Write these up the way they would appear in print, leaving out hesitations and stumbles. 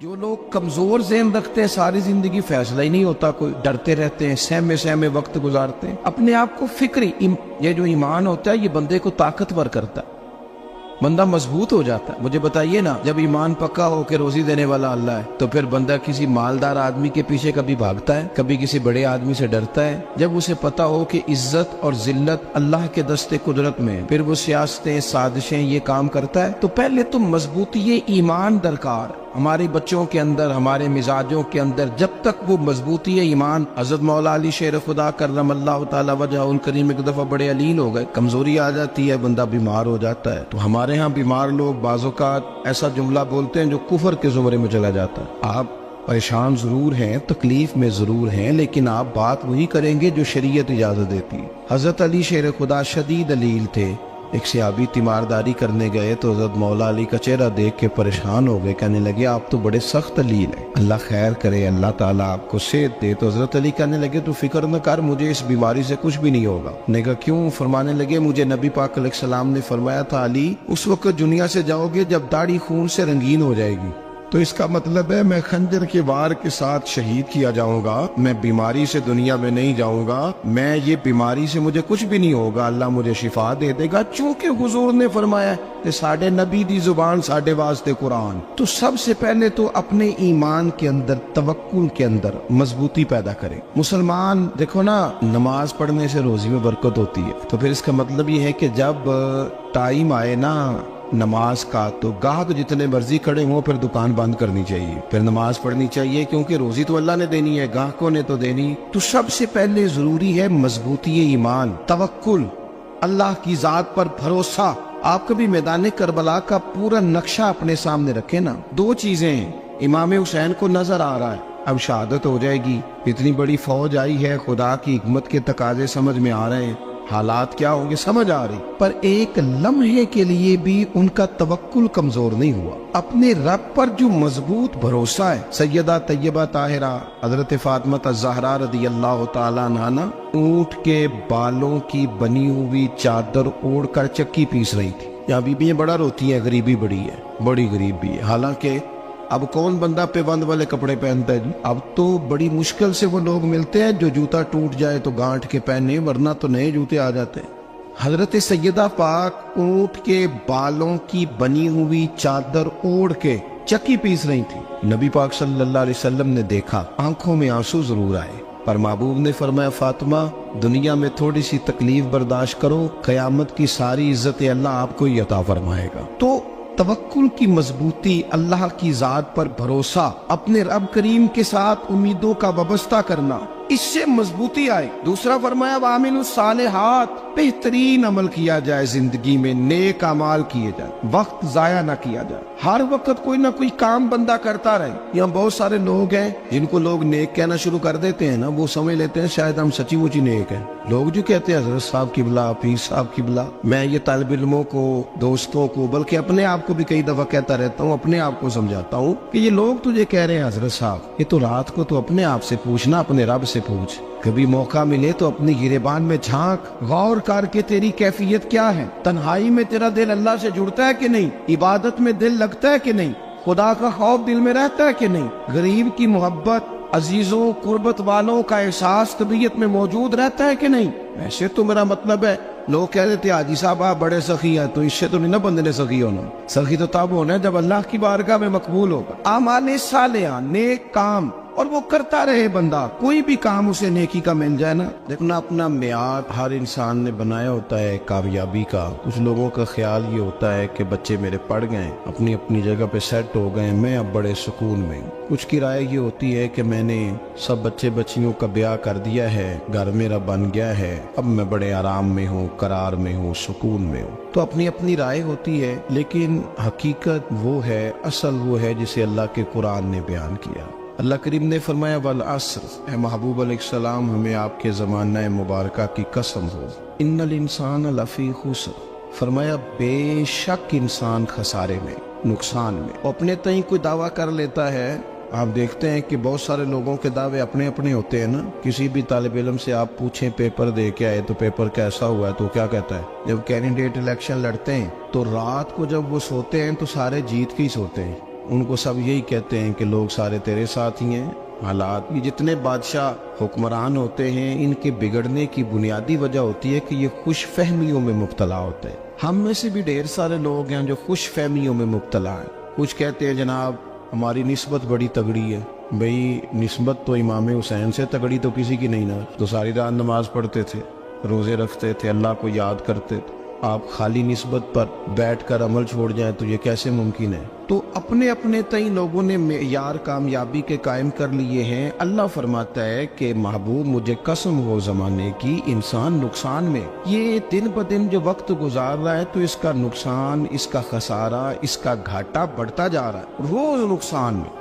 جو لوگ کمزور ذہن رکھتے ہیں ساری زندگی فیصلہ ہی نہیں ہوتا کوئی، ڈرتے رہتے ہیں، سہمے سہمے وقت گزارتے ہیں اپنے آپ کو یہ جو ایمان ہوتا ہے یہ بندے کو طاقتور کرتا ہے، بندہ مضبوط ہو جاتا ہے۔ مجھے بتائیے نا، جب ایمان پکا ہو کہ روزی دینے والا اللہ ہے تو پھر بندہ کسی مالدار آدمی کے پیچھے کبھی بھاگتا ہے، کبھی کسی بڑے آدمی سے ڈرتا ہے؟ جب اسے پتا ہو کہ عزت اور ذلت اللہ کے دستے قدرت میں ہے، پھر وہ سیاستیں سازشیں یہ کام کرتا ہے۔ تو پہلے تو مضبوطی ایمان درکار ہمارے بچوں کے اندر، ہمارے مزاجوں کے اندر، جب تک وہ مضبوطی ایمان۔ حضرت مولا علی شیر خدا کرم اللہ تعالی وجہہ الکریم ایک دفعہ بڑے علیل ہو گئے، کمزوری آ جاتی ہے، بندہ بیمار ہو جاتا ہے۔ تو ہمارے ہاں بیمار لوگ بعض اوقات ایسا جملہ بولتے ہیں جو کفر کے زمرے میں چلا جاتا ہے۔ آپ پریشان ضرور ہیں، تکلیف میں ضرور ہیں، لیکن آپ بات وہی کریں گے جو شریعت اجازت دیتی ہے۔ حضرت علی شیر خدا شدید علیل تھے، ایک صحابی تیمارداری کرنے گئے تو حضرت مولا علی کا چہرہ دیکھ کے پریشان ہو گئے، کہنے لگے آپ تو بڑے سخت علیل ہیں، اللہ خیر کرے، اللہ تعالیٰ آپ کو صحت دے۔ تو حضرت علی کہنے لگے تو فکر نہ کر، مجھے اس بیماری سے کچھ بھی نہیں ہوگا۔ نے کہا کیوں؟ فرمانے لگے مجھے نبی پاک علیہ السلام نے فرمایا تھا علی اس وقت دنیا سے جاؤ گے جب داڑھی خون سے رنگین ہو جائے گی، تو اس کا مطلب ہے میں خنجر کے وار کے ساتھ شہید کیا جاؤں گا، میں بیماری سے دنیا میں نہیں جاؤں گا، میں یہ بیماری سے مجھے کچھ بھی نہیں ہوگا، اللہ مجھے شفا دے دے گا، چونکہ حضور نے فرمایا کہ ساڈے نبی دی زبان ساڈے واسطے قرآن۔ تو سب سے پہلے تو اپنے ایمان کے اندر، توکل کے اندر مضبوطی پیدا کریں۔ مسلمان دیکھو نا، نماز پڑھنے سے روزی میں برکت ہوتی ہے، تو پھر اس کا مطلب یہ ہے کہ جب ٹائم آئے نا نماز کا تو گاہک جتنے مرضی کھڑے ہوں پھر دکان بند کرنی چاہیے، پھر نماز پڑھنی چاہیے، کیونکہ روزی تو اللہ نے دینی ہے، گاہکوں نے تو دینی۔ تو سب سے پہلے ضروری ہے مضبوطی ایمان، توکل، اللہ کی ذات پر بھروسہ۔ آپ کبھی میدان کربلا کا پورا نقشہ اپنے سامنے رکھیں نا، دو چیزیں ہیں، امام حسین کو نظر آ رہا ہے اب شہادت ہو جائے گی، اتنی بڑی فوج آئی ہے، خدا کی حکمت کے تقاضے سمجھ میں آ رہے ہیں، حالات کیا ہوں گے سمجھ آ رہی، پر ایک لمحے کے لیے بھی ان کا توکل کمزور نہیں ہوا۔ اپنے رب پر جو مضبوط بھروسہ ہے، سیدہ طیبہ طاہرہ حضرت فاطمہ الزہرا رضی اللہ تعالیٰ عنہا اونٹ کے بالوں کی بنی ہوئی چادر اوڑھ کر چکی پیس رہی تھی۔ یہاں بیویاں بڑا روتی ہیں، غریبی بڑی ہے، بڑی غریب بھی ہے، حالانکہ اب کون بندہ پیبند والے کپڑے پہنتا ہے جی؟ اب تو بڑی مشکل سے وہ لوگ ملتے ہیں جو جوتا ٹوٹ جائے تو گانٹھ کے پہنے، ورنہ تو نئے جوتے آ جاتے ہیں۔ حضرت سیدہ پاک اونٹ کے بالوں کی بنی ہوئی چادر اوڑھ کے چکی پیس رہی تھی۔ نبی پاک صلی اللہ علیہ وسلم نے دیکھا، آنکھوں میں آنسو ضرور آئے، پر محبوب نے فرمایا فاطمہ دنیا میں تھوڑی سی تکلیف برداشت کرو، قیامت کی ساری عزت اللہ آپ کو ہی عطا فرمائے گا۔ تو توکل کی مضبوطی، اللہ کی ذات پر بھروسہ، اپنے رب کریم کے ساتھ امیدوں کا وابستہ کرنا، اس سے مضبوطی آئے۔ دوسرا فرمایا وَعَمِلُوا الصَّالِحَاتِ، بہترین عمل کیا جائے زندگی میں، نیک اعمال کیے جائے، وقت ضائع نہ کیا جائے، ہر وقت کوئی نہ کوئی کام بندہ کرتا رہے۔ یہاں بہت سارے لوگ ہیں جن کو لوگ نیک کہنا شروع کر دیتے ہیں نا، وہ سمجھ لیتے ہیں شاید ہم سچی مچی نیک ہیں۔ لوگ جو کہتے ہیں حضرت صاحب کی بلا، پیر صاحب کی بلا، میں یہ طالب علموں کو، دوستوں کو، بلکہ اپنے آپ کو بھی کئی دفعہ کہتا رہتا ہوں، اپنے آپ کو سمجھاتا ہوں کہ یہ لوگ تجھے کہہ رہے ہیں حضرت صاحب، یہ تو رات کو تو اپنے آپ سے پوچھنا، اپنے رب سے پوچھ، کبھی موقع ملے تو اپنی گریبان میں جھانک، غور کر کے تیری کیفیت کیا ہے، تنہائی میں تیرا دل اللہ سے جڑتا ہے کہ نہیں، عبادت میں دل لگتا ہے کہ نہیں، خدا کا خوف دل میں رہتا ہے کہ نہیں، غریب کی محبت، عزیزوں قربت والوں کا احساس طبیعت میں موجود رہتا ہے کہ نہیں۔ ویسے تو میرا مطلب ہے، لوگ کہہ دیتے ہیں حاجی صاحب آپ بڑے سخی ہیں، تو اس سے تو نہیں نا بندے نے سخی ہونا، سخی تو تب ہونا ہے جب اللہ کی بارگاہ میں مقبول ہوگا۔ اعمال صالحہ، نیک کام، اور وہ کرتا رہے بندہ، کوئی بھی کام اسے نیکی کا مل جائے نا۔ دیکھنا اپنا معیار ہر انسان نے بنایا ہوتا ہے کامیابی کا۔ کچھ لوگوں کا خیال یہ ہوتا ہے کہ بچے میرے پڑھ گئے، اپنی اپنی جگہ پہ سیٹ ہو گئے، میں اب بڑے سکون میں ہوں۔ کچھ کی رائے یہ ہوتی ہے کہ میں نے سب بچے بچیوں کا بیاہ کر دیا ہے، گھر میرا بن گیا ہے، اب میں بڑے آرام میں ہوں، قرار میں ہوں، سکون میں ہوں۔ تو اپنی اپنی رائے ہوتی ہے، لیکن حقیقت وہ ہے، اصل وہ ہے جسے اللہ کے قرآن نے بیان کیا۔ اللہ کریم نے فرمایا والعصر، اے محبوب علیہ السلام ہمیں آپ کے زمانہ مبارکہ کی قسم ہو، ان الانسان لفی خسر، فرمایا بے شک انسان خسارے میں، نقصان میں۔ اپنے تئیں کوئی دعویٰ کر لیتا ہے، آپ دیکھتے ہیں کہ بہت سارے لوگوں کے دعوے اپنے اپنے ہوتے ہیں نا۔ کسی بھی طالب علم سے آپ پوچھیں پیپر دے کے آئے تو پیپر کیسا ہوا ہے، تو کیا کہتا ہے؟ جب کینڈیڈیٹ الیکشن لڑتے ہیں تو رات کو جب وہ سوتے ہیں تو سارے جیت کے ہی سوتے ہیں، ان کو سب یہی کہتے ہیں کہ لوگ سارے تیرے ساتھ ہی ہیں. حالات یہ جتنے بادشاہ حکمران ہوتے ہیں ان کے بگڑنے کی بنیادی وجہ ہوتی ہے کہ یہ خوش فہمیوں میں مبتلا ہوتے ہیں. ہم میں سے بھی ڈھیر سارے لوگ ہیں جو خوش فہمیوں میں مبتلا ہیں. کچھ کہتے ہیں جناب ہماری نسبت بڑی تگڑی ہے. بھئی نسبت تو امام حسین سے تگڑی تو کسی کی نہیں نا. تو ساری رات نماز پڑھتے تھے, روزے رکھتے تھے, اللہ کو یاد کرتے تھے. آپ خالی نسبت پر بیٹھ کر عمل چھوڑ جائیں تو یہ کیسے ممکن ہے؟ تو اپنے اپنے تئیں لوگوں نے معیار کامیابی کے قائم کر لیے ہیں. اللہ فرماتا ہے کہ محبوب مجھے قسم ہو زمانے کی انسان نقصان میں. یہ دن بدن جو وقت گزار رہا ہے تو اس کا نقصان, اس کا خسارہ, اس کا گھاٹا بڑھتا جا رہا ہے روز نقصان میں.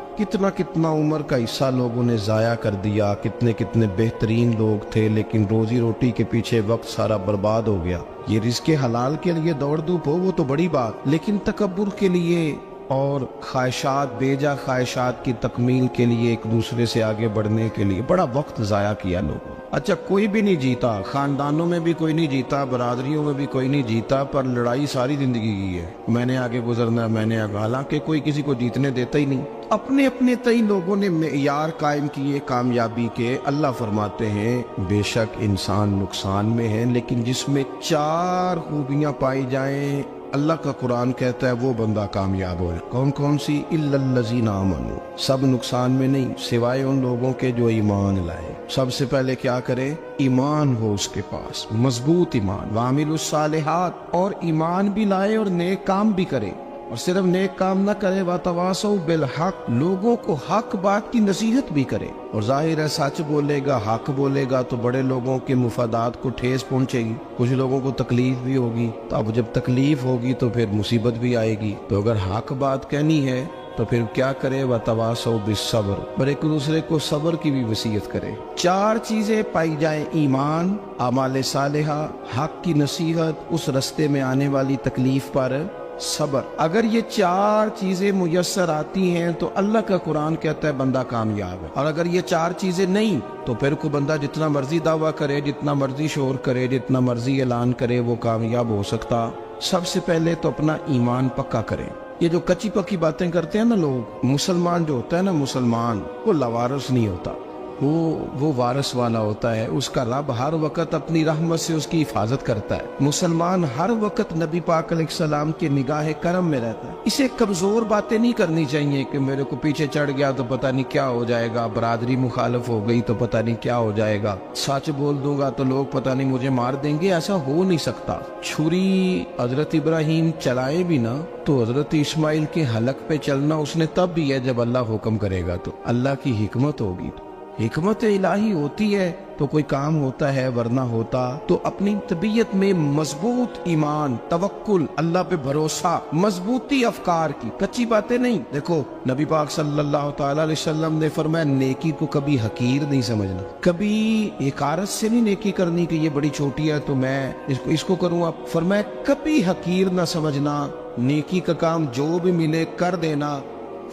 کتنا عمر کا حصہ لوگوں نے ضائع کر دیا. کتنے بہترین لوگ تھے لیکن روزی روٹی کے پیچھے وقت سارا برباد ہو گیا. یہ رزق حلال کے لیے دوڑ دھوپ ہو وہ تو بڑی بات, لیکن تکبر کے لیے اور خواہشات, بیجا خواہشات کی تکمیل کے لیے, ایک دوسرے سے آگے بڑھنے کے لیے بڑا وقت ضائع کیا لوگوں. اچھا کوئی بھی نہیں جیتا, خاندانوں میں بھی کوئی نہیں جیتا, برادریوں میں بھی کوئی نہیں جیتا, پر لڑائی ساری زندگی کی ہے. میں نے آگے گزرنا, میں نے آگے, حالانکہ کوئی کسی کو جیتنے دیتا ہی نہیں. اپنے اپنے تئیں لوگوں نے معیار قائم کیے کامیابی کے. اللہ فرماتے ہیں بے شک انسان نقصان میں ہے, لیکن جس میں 4 خوبیاں پائی جائیں اللہ کا قرآن کہتا ہے وہ بندہ کامیاب ہو. کون کون سی؟ الا الذین آمنوا. سب نقصان میں نہیں سوائے ان لوگوں کے جو ایمان لائے. سب سے پہلے کیا کرے؟ ایمان ہو اس کے پاس, مضبوط ایمان. وعملوا الصالحات, اور ایمان بھی لائے اور نیک کام بھی کرے. اور صرف نیک کام نہ کرے, وَتَوَاصَوْا بِالْحَقِّ, لوگوں کو حق بات کی نصیحت بھی کرے. اور ظاہر ہے سچ بولے گا, حق بولے گا تو بڑے لوگوں کے مفادات کو ٹھیس پہنچے گی, کچھ لوگوں کو تکلیف بھی ہوگی. تو اب جب تکلیف ہوگی تو پھر مصیبت بھی آئے گی. تو اگر حق بات کہنی ہے تو پھر کیا کرے؟ وَتَوَاصَوْا بِالصَّبْرِ, اور ایک دوسرے کو صبر کی بھی وصیت کرے. 4 چیزیں پائی جائیں, ایمان, اعمال صالحہ, حق کی نصیحت, اس رستے میں آنے والی تکلیف پر صبر. اگر یہ 4 چیزیں میسر آتی ہیں تو اللہ کا قرآن کہتا ہے بندہ کامیاب ہے. اور اگر یہ 4 چیزیں نہیں تو پھر کوئی بندہ جتنا مرضی دعویٰ کرے, جتنا مرضی شور کرے, جتنا مرضی اعلان کرے, وہ کامیاب ہو سکتا. سب سے پہلے تو اپنا ایمان پکا کرے. یہ جو کچی پکی باتیں کرتے ہیں نا لوگ, مسلمان جو ہوتا ہے نا, مسلمان وہ لوارث نہیں ہوتا, وہ وارث والا ہوتا ہے. اس کا رب ہر وقت اپنی رحمت سے اس کی حفاظت کرتا ہے. مسلمان ہر وقت نبی پاک علیہ السلام کے نگاہ کرم میں رہتا ہے. اسے کمزور باتیں نہیں کرنی چاہیے کہ میرے کو پیچھے چڑھ گیا تو پتہ نہیں کیا ہو جائے گا, برادری مخالف ہو گئی تو پتہ نہیں کیا ہو جائے گا, سچ بول دوں گا تو لوگ پتہ نہیں مجھے مار دیں گے. ایسا ہو نہیں سکتا. چھری حضرت ابراہیم چلائے بھی نا تو حضرت اسماعیل کے حلق پہ چلنا اس نے تب بھی ہے جب اللہ حکم کرے گا. تو اللہ کی حکمت ہوگی, حکمت الہی ہوتی ہے تو کوئی کام ہوتا ہے, ورنہ ہوتا. تو اپنی طبیعت میں مضبوط ایمان, توکل, اللہ پہ بھروسہ, مضبوطی افکار کی, کچی باتیں نہیں. دیکھو نبی پاک صلی اللہ تعالی علیہ وسلم نے فرمایا نیکی کو کبھی حقیر نہیں سمجھنا, کبھی حقارت سے نہیں نیکی کرنی کہ یہ بڑی چھوٹی ہے تو میں اس کو کروں. اب فرمایا کبھی حقیر نہ سمجھنا, نیکی کا کام جو بھی ملے کر دینا.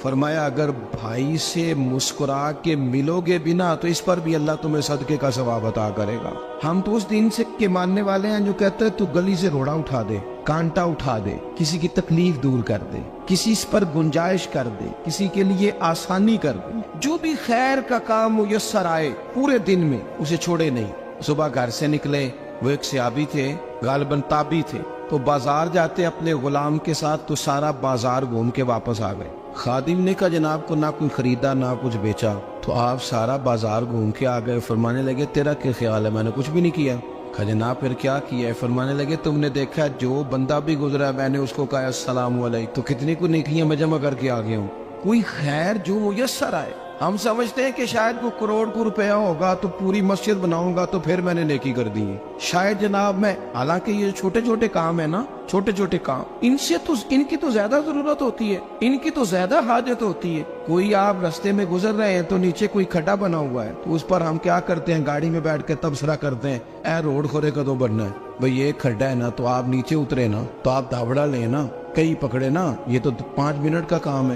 فرمایا اگر بھائی سے مسکرا کے ملو گے بنا تو اس پر بھی اللہ تمہیں صدقے کا ثواب عطا کرے گا. ہم تو اس دین سے کے ماننے والے ہیں جو کہتے ہیں تو گلی سے روڑا اٹھا دے, کانٹا اٹھا دے, کسی کی تکلیف دور کر دے, کسی اس پر گنجائش کر دے, کسی کے لیے آسانی کر دے. جو بھی خیر کا کام میسر آئے پورے دن میں اسے چھوڑے نہیں. صبح گھر سے نکلے, وہ ایک صحابی تھے, غالباً تابعی تھے, تو بازار جاتے اپنے غلام کے ساتھ تو سارا بازار گھوم کے واپس آ گئے. خادم نے کہا جناب کو نہ کوئی خریدا نہ کچھ بیچا. تو آپ سارا بازار گھوم کے آ گئے. فرمانے لگے تیرا کیا خیال ہے؟ میں نے کچھ بھی نہیں کیا. کہا جناب پھر کیا کیا ہے؟ فرمانے لگے تم نے دیکھا جو بندہ بھی گزرا میں نے اس کو کہا السلام علیکم, تو کتنی کو نیکیاں میں جمع کر کے آ گیا ہوں. کوئی خیر جو میسر آئے. ہم سمجھتے ہیں کہ شاید کو کروڑ کو روپیہ ہوگا تو پوری مسجد بناؤں گا تو پھر میں نے نیکی کر دی ہے. شاید جناب میں, حالانکہ یہ چھوٹے چھوٹے کام ہیں نا, چھوٹے چھوٹے کام, ان کی تو زیادہ ضرورت ہوتی ہے, ان کی تو زیادہ حاجت ہوتی ہے. کوئی آپ رستے میں گزر رہے ہیں تو نیچے کوئی کھڈا بنا ہوا ہے تو اس پر ہم کیا کرتے ہیں, گاڑی میں بیٹھ کے تبصرہ کرتے ہیں اے روڈ کھورے کدو بننا ہے. بھئی یہ کھڈا ہے نا تو آپ نیچے اترے نا, تو آپ دھاوڑا لیں نا, کئی پکڑے نا, یہ تو 5 منٹ کا کام ہے.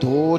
2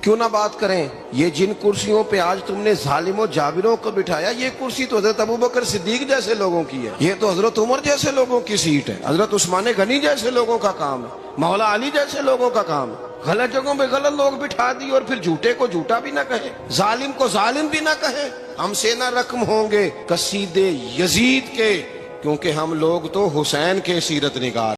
کیوں نہ بات کریں؟ یہ جن کرسیوں پہ آج تم نے ظالموں جابروں کو بٹھایا، یہ کرسی تو حضرت ابوبکر صدیق جیسے لوگوں کی ہے، یہ تو حضرت عمر جیسے لوگوں کی سیٹ ہے، حضرت عثمان غنی جیسے لوگوں کا کام ہے، مولا علی جیسے لوگوں کا کام ہے۔ غلط جگہوں پہ غلط لوگ بٹھا دی اور پھر جھوٹے کو جھوٹا بھی نہ کہے، ظالم کو ظالم بھی نہ کہے۔ ہم سے نہ رقم ہوں گے قصیدے یزید کے، کیونکہ ہم لوگ تو حسین کے سیرت نگار